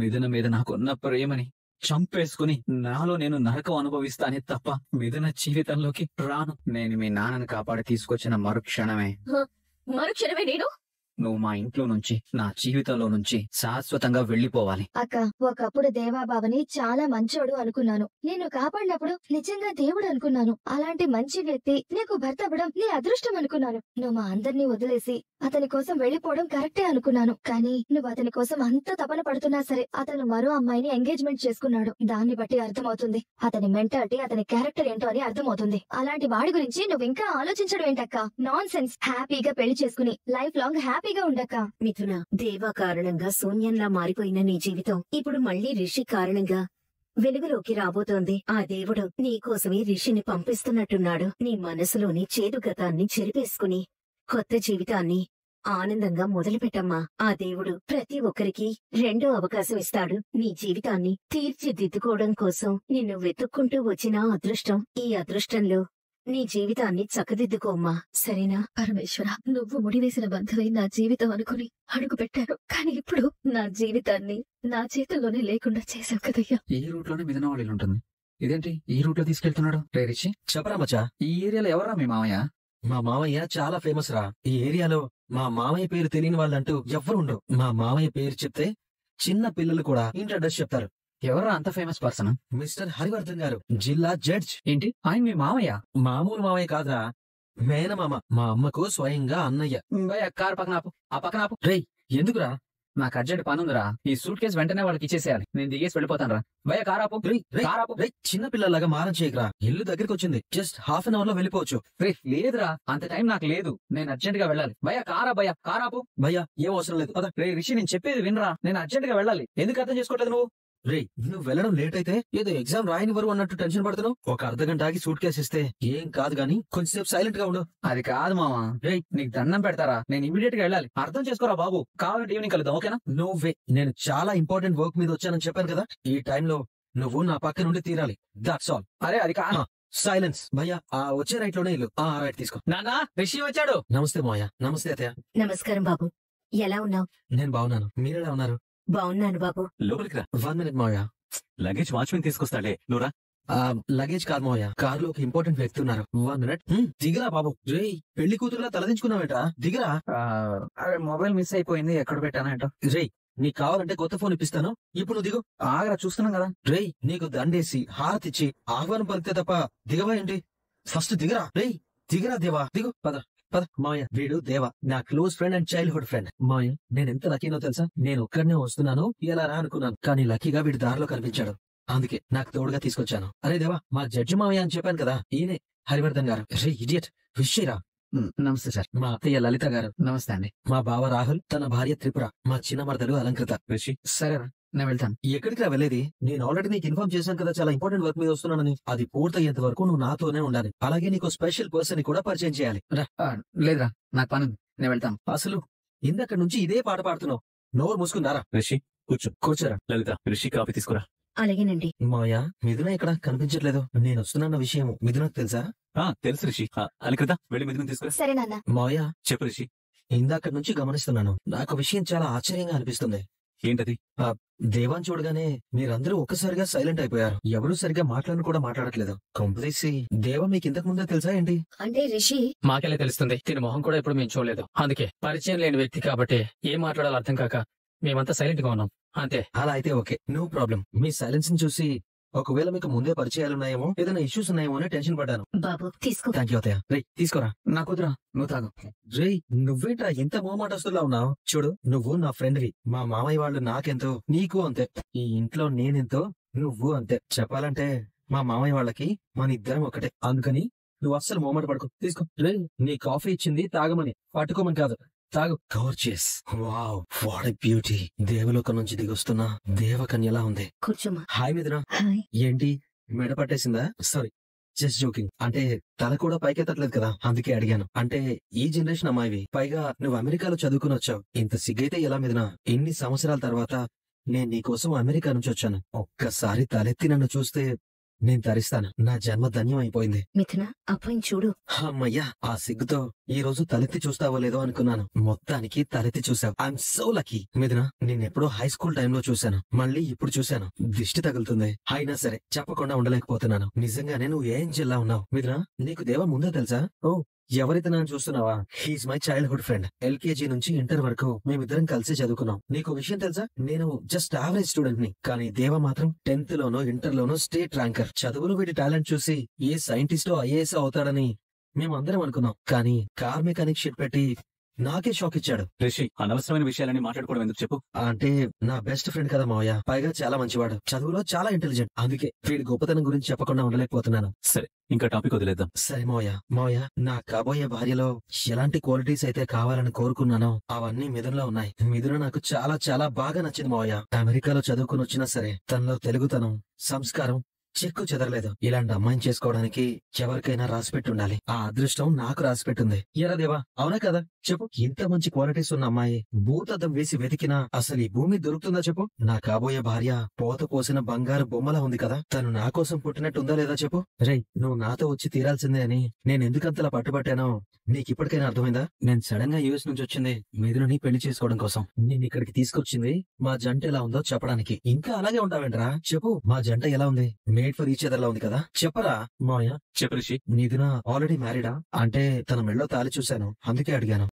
మిథున మీద నాకున్న ప్రేమని చంపేసుకుని నాలో నేను నరకం అనుభవిస్తానే తప్ప మిథున జీవితంలోకి రాను. నేను మీ నాన్నని కాపాడి తీసుకొచ్చిన మరుక్షణమే మరుక్షణమే నేను నువ్వు మా ఇంట్లో నుంచి, నా జీవితంలో నుంచి శాశ్వతంగా వెళ్లిపోవాలి. అక్క, ఒకప్పుడు దేవాబాబని చాలా మంచోడు అనుకున్నాను. నిన్ను కాపాడినప్పుడు నిజంగా దేవుడు అనుకున్నాను. అలాంటి మంచి వ్యక్తి నీకు భర్త అవ్వడం నీ అదృష్టం అనుకున్నాను. నువ్వు మా అందరినీ వదిలేసి అతని కోసం వెళ్లిపోవడం కరెక్టే అనుకున్నాను. కానీ నువ్వు అతని కోసం అంత తపన పడుతున్నా సరే అతను మరో అమ్మాయిని ఎంగేజ్మెంట్ చేసుకున్నాడు. దాన్ని బట్టి అర్థమవుతుంది అతని మెంటాలిటీ, అతని క్యారెక్టర్ ఏంటో అని అర్థమవుతుంది. అలాంటి వాడి గురించి నువ్వు ఇంకా ఆలోచించడం ఏంటక్క? Non sense. హ్యాపీగా పెళ్లి చేసుకుని లైఫ్ లాంగ్ హ్యాపీగా ఉండక్క. మిథున, దేవా కారణంగా శూన్యంలా మారిపోయిన నీ జీవితం ఇప్పుడు మళ్లీ రిషి కారణంగా వెలుగులోకి రాబోతోంది. ఆ దేవుడు నీకోసమే రిషిని పంపిస్తున్నట్టున్నాడు. నీ మనసులోని చేదు గతాన్ని చెరిపేసుకుని కొత్త జీవితాన్ని ఆనందంగా మొదలుపెట్టమ్మా. ఆ దేవుడు ప్రతి ఒక్కరికి రెండో అవకాశం ఇస్తాడు. నీ జీవితాన్ని తీర్చిదిద్దుకోవడం కోసం నిన్ను వెతుక్కుంటూ వచ్చిన అదృష్టం. ఈ అదృష్టంలో నీ జీవితాన్ని చక్కదిద్దుకోమ్మా, సరేనా? పరమేశ్వర, నువ్వు ముడివేసిన బంధమే నా జీవితం అనుకుని అడుగు పెట్టాను. కానీ ఇప్పుడు నా జీవితాన్ని నా చేతుల్లోనే లేకుండా చేసావు కదయ్యా. ఈ రూట్ లోనే మిథున వాళ్ళ ఇల్లు ఉంటుంది. ఇదేంటి ఈ రూట్ లో తీసుకెళ్తున్నాడు? రే రిషి, చెప్పరా మచ్చా? ఈ ఏరియాలో ఎవరా మీ మామయ్య? మా మామయ్య చాలా ఫేమస్ రా. ఈ ఏరియాలో మా మామయ్య పేరు తెలియని వాళ్ళంటూ ఎవ్వరు ఉండరు. మా మామయ్య పేరు చెప్తే చిన్న పిల్లలు కూడా ఇంట్రడ్రస్ చెప్తారు. ఎవరా అంత ఫేమస్ పర్సన్? మిస్టర్ హరివర్ధన్ గారు, జిల్లా జడ్జ్. ఏంటి ఆయన మీ మామయ్య? మామూలు మామయ్య కాదురా, మేనమామ. మా అమ్మకు స్వయంగా అన్నయ్య. భయ కారు పక్కన ఆపు. ఆ పక్కన ఆపు. రేయ్, ఎందుకురా? నాకు అర్జెంట్ పని ఉందిరా. ఈ సూట్ కేసు వెంటనే వాళ్ళకి ఇచ్చేసేయాలి. నేను దిగేసి వెళ్ళిపోతాను రా. భయ కారాపు. కారాపు. చిన్న పిల్లలాగా మారం చేయకరా. ఇల్లు దగ్గరికి వచ్చింది. జస్ట్ హాఫ్ అన్ అవర్ లో వెళ్ళిపోవచ్చు. లేదురా, అంత టైం నాకు లేదు. నేను అర్జెంట్ గా వెళ్ళాలి. భయ కారా. భయ కారాపు. భయ్యా, ఏం అవసరం లేదు. రే రిషి, నేను చెప్పేది వినరా. నేను అర్జెంట్ గా వెళ్ళాలి. ఎందుకు అర్థం చేసుకోవట్లేదు నువ్వు? రేయ్, నువ్వు వెళ్ళడం లేట్ అయితే ఏదో ఎగ్జామ్ రాయనివ్వరు అన్నట్టు టెన్షన్ పడుతున్నావు. ఒక అర్ధగంట ఆగి సూట్ కేసు ఇస్తే ఏం కాదు గానీ కొంచెంసేపు సైలెంట్ గా ఉండు. అది కాదు మామా. రేయ్, నీకు దండం పెడతారా? నేను ఇమీడియట్ గా వెళ్ళాలి. అర్థం చేసుకోరా బాబు. కావాలంటే ఈవినింగ్ కలుద్దాం, ఓకేనా? No way. నేను చాలా ఇంపార్టెంట్ వర్క్ మీద వచ్చానని చెప్పాను కదా. ఈ టైంలో నువ్వు నా పక్క నుండి తీరాలి. That's all. అరే అది కాదు. సైలెన్స్. భయ్యా, ఆ వచ్చే రైట్ లోనే ఇల్లు. రైట్ తీసుకో. నానా, రిషి వచ్చాడు. నమస్తే మాయా. నమస్తే అత్తయ్య. నమస్కారం బాబు, ఎలా ఉన్నావు? నేను బాగున్నాను. మీరెలా ఉన్నారు? బాగున్నాను బాబు. లోపలికి రా. 1 minute మాయా. లగేజ్ వాచ్మెన్ తీసుకొస్తాడే, నువ్వురా. లగేజ్ కాదు మాయా, కార్ లో ఒక ఇంపార్టెంట్ వ్యక్తి ఉన్నారు. 1 minute. దిగరా బాబు. రేయ్, పెళ్లి కూతురులా తలదించుకున్నావేట్రా? దిగరా. అరే మొబైల్ మిస్ అయిపోయింది. ఎక్కడ పెట్టానంట? రేయ్, నీకు కావాలంటే కొత్త ఫోన్ ఇప్పిస్తాను. ఇప్పుడు నువ్వు దిగు. ఆగరా, చూస్తున్నాం కదా. రేయ్, నీకు దండేసి హారతిచ్చి ఆహ్వానం పలికితే తప్ప దిగవా ఏంటి? ఫస్ట్ దిగరా. రేయ్, దిగరా దేవా. దిగు. పద పద. మాయ, వీడు దేవా, నా close friend and childhood friend. Maya, నేను ఎంత లక్కీనో తెలుసా? నేను ఒక్కడనే వస్తున్నాను ఎలా రా అనుకున్నాను, కానీ లక్కీగా వీడు దారిలో కనిపించాడు. అందుకే నాకు తోడుగా తీసుకొచ్చాను. అరే దేవా, మా జడ్జి మావయ్య అని చెప్పాను కదా, ఈయనే హరివర్ధన్ గారు. రే ఇడియట్, విషయరా. నమస్తే సార్. మా అత్తయ్య లలిత గారు. నమస్తే అండి. మా బావ రాహుల్, తన భార్య త్రిపుర, మా చిన్న మరదలు అలంకృత. రిషి, సరేరా, నేను వెళ్తాను. ఎక్కడికి రా వెళ్ళేది? నేను ఆల్రెడీ నీకు ఇన్ఫార్మ్ చేశాను కదా, చాలా ఇంపార్టెంట్ వర్క్ మీద వస్తున్నానని. అది పూర్తయ్యేంత వరకు నువ్వు నాతోనే ఉండాలి. అలాగే నీకు స్పెషల్ పర్సన్ కూడా పరిచయం చేయాలి. రా. లేదురా, నాకు పని ఉంది. నేను వెళ్తాను. అసలు ఇందక్క నుంచి ఇదే పాట పాడుతున్నావు. నోరు మూసుకున్నారా? రిషి కూర్చో. కూర్చోరా. లలిత, రిషి కాఫీ తీసుకురా. అలాగేనండి. మాయా, మిథున ఇక్కడ కనిపించట్లేదు. నేను వస్తున్న విషయం మిథునకు తెలుసా? తెలుసు రిషి. అలికృత, వెళ్ళి మిథున తీసుకురా. సరే నాన్న. మాయా, చెప్పు రిషి. ఇందాక నుంచి గమనిస్తున్నాను. నాకు విషయం చాలా ఆశ్చర్యంగా అనిపిస్తుంది. ఏంటది? దేవాన్ చూడగానే మీరందరూ ఒక్కసారిగా సైలెంట్ అయిపోయారు. ఎవరూ సరిగ్గా మాట్లాడను కూడా మాట్లాడట్లేదు. కంప్లీసి దేవ మీకు ఇంతకు ముందే తెలుసా ఏంటి? అంటే రిషి, మాకెలా తెలుస్తుంది? తిని మొహం కూడా ఎప్పుడు మేము చూడలేదు. అందుకే పరిచయం లేని వ్యక్తి కాబట్టి ఏం మాట్లాడాలో అర్థం కాక మేమంతా సైలెంట్ గా ఉన్నాం అంతే. అలా అయితే ఓకే, నో ప్రాబ్లం. మీ సైలెన్స్ ని చూసి ఒకవేళ మీకు ముందే పరిచయాలున్నాయేమో, ఏదైనా ఇష్యూస్ ఉన్నాయేమో అని టెన్షన్ పడ్డాను. బాబు తీసుకో. థ్యాంక్ యూ అత్తయ్య. రేయ్, తీసుకోరా. నా కుదరా, నువ్వు తాగు. రేయ్, నువ్వేంట్రా ఎంత మొహమాటస్తులా ఉన్నావు? చూడు, నువ్వు నా ఫ్రెండ్వి. మా మామయ్య వాళ్ళు నాకెంతో, నీకు అంతే. ఈ ఇంట్లో నేనెంతో, నువ్వు అంతే. చెప్పాలంటే మా మామయ్య వాళ్ళకి మన ఇద్దరం ఒకటే. అందుకని నువ్వు అస్సలు మొహమాట పడుకో. తీసుకో. రేయ్, నీ కాఫీ ఇచ్చింది తాగమని, పట్టుకోమని కాదు. తాగు. Gorgeous. Wow, what a beauty. దేవలోకం నుంచి దిగొస్తున్న దేవకన్యలా ఉంది. కూర్చోమా. హాయ్ మిథున. హాయ్. ఏంటి మెడ పట్టేసిందా? Sorry, just joking. అంటే తల కూడా పైకెత్తట్లేదు కదా, అందుకే అడిగాను. అంటే ఈ జనరేషన్ అమ్మాయివి, పైగా నువ్వు అమెరికాలో చదువుకుని వచ్చావు. ఇంత సిగ్గైతే ఎలా మిథున? ఇన్ని సంవత్సరాల తర్వాత నేను నీకోసం అమెరికా నుంచి వచ్చాను. ఒక్కసారి తలెత్తి నన్ను చూస్తే నేను తరిస్తాను. నా జన్మ ధన్యం అయిపోయింది. మిథున, అబ్బాయిని చూడు. అమ్మయ్యా, ఆ సిగ్గుతో ఈ రోజు తలెత్తి చూస్తావో లేదో అనుకున్నాను. మొత్తానికి తలెత్తి చూసావు. I'm so lucky. మిథున, నేనెప్పుడో హై స్కూల్ టైంలో చూశాను, మళ్ళీ ఇప్పుడు చూశాను. దిష్టి తగులుతుంది. అయినా సరే చెప్పకుండా ఉండలేకపోతున్నాను. నిజంగానే నువ్వు ఏంజెల్లా ఉన్నావు. మిథున, నీకు దేవ ముందే తెలుసా? ఓ, ఎవరైతే నన్ను చూస్తున్నావా? He's my childhood friend. LKG నుంచి ఇంటర్ వరకు మేమిద్దరం కలిసి చదువుకున్నాం. నీకు విషయం తెలుసా? నేను జస్ట్ యావరేజ్ స్టూడెంట్ ని, కానీ దేవ మాత్రం 10th లోనో ఇంటర్ లోనో స్టేట్ ర్యాంకర్. చదువులో వీటి టాలెంట్ చూసి ఏ సైంటిస్టో ఐఏఎస్ అవుతాడని మేమందరం అనుకున్నాం. కానీ కార్ మెకానిక్ షిట్ పెట్టి నాకే షాక్ ఇచ్చాడు. రిషి, అనవసరమైన విషయాలని మాట్లాడుకోవడం ఎందుకు చెప్పు. అంటే నా బెస్ట్ ఫ్రెండ్ కదా మావయ్య, పైగా చాలా మంచివాడు, చదువులో చాలా ఇంటెలిజెంట్. అందుకే వీడి గొప్పతనం గురించి చెప్పకుండా ఉండలేకపోతున్నాను. సరే, ఇంకా టాపిక్ వదిలేద్దాం. సరే మావయ్య, నా కాబోయే భార్యలో ఎలాంటి క్వాలిటీస్ అయితే కావాలని కోరుకున్నానో అవన్నీ మిథునలో ఉన్నాయి. మిథున నాకు చాలా చాలా బాగా నచ్చింది మావయ్య. అమెరికాలో చదువుకుని వచ్చినా సరే తనలో తెలుగుతనం, సంస్కారం చెక్కు చెదరలేదు. ఇలాంటి అమ్మాయిని చేసుకోవడానికి ఎవరికైనా రాసిపెట్టి ఉండాలి. ఆ అదృష్టం నాకు రాసిపెట్టింది. ఎరా దేవా, అవునా కదా? చెప్పు. ఇంత మంచి క్వాలిటీస్ ఉన్న అమ్మాయి భూతద్దం వేసి వెతికినా అసలు ఈ భూమి దొరుకుతుందా చెప్పు? నా కాబోయే భార్య పోత పోసిన బంగారు బొమ్మలా ఉంది కదా. తను నా కోసం పుట్టినట్టుందా లేదా చెప్పు? రేయ్, నువ్వు నాతో వచ్చి తీరాల్సిందే అని నేను ఎందుకంతలా పట్టుబట్టానో నీకిప్పటికైనా అర్థమైందా? నేను సడన్ గా యూఎస్ నుంచి వచ్చింది మిథునని పెళ్లి చేసుకోవడం కోసం. నేను ఇక్కడికి తీసుకొచ్చింది మా జంట ఎలా ఉందో చెప్పడానికి. ఇంకా అలాగే ఉంటావేంట్రా? చెప్పు, మా జంట ఎలా ఉంది? మేడ్ ఫర్ ఈచ్ అదర్ లా ఉంది కదా. చెప్పరా మావయ్య? చెప్పు రిషి. మిథున ఆల్రెడీ మ్యారీడా? అంటే తన మెళ్ళో తాళి చూశాను, అందుకే అడిగాను.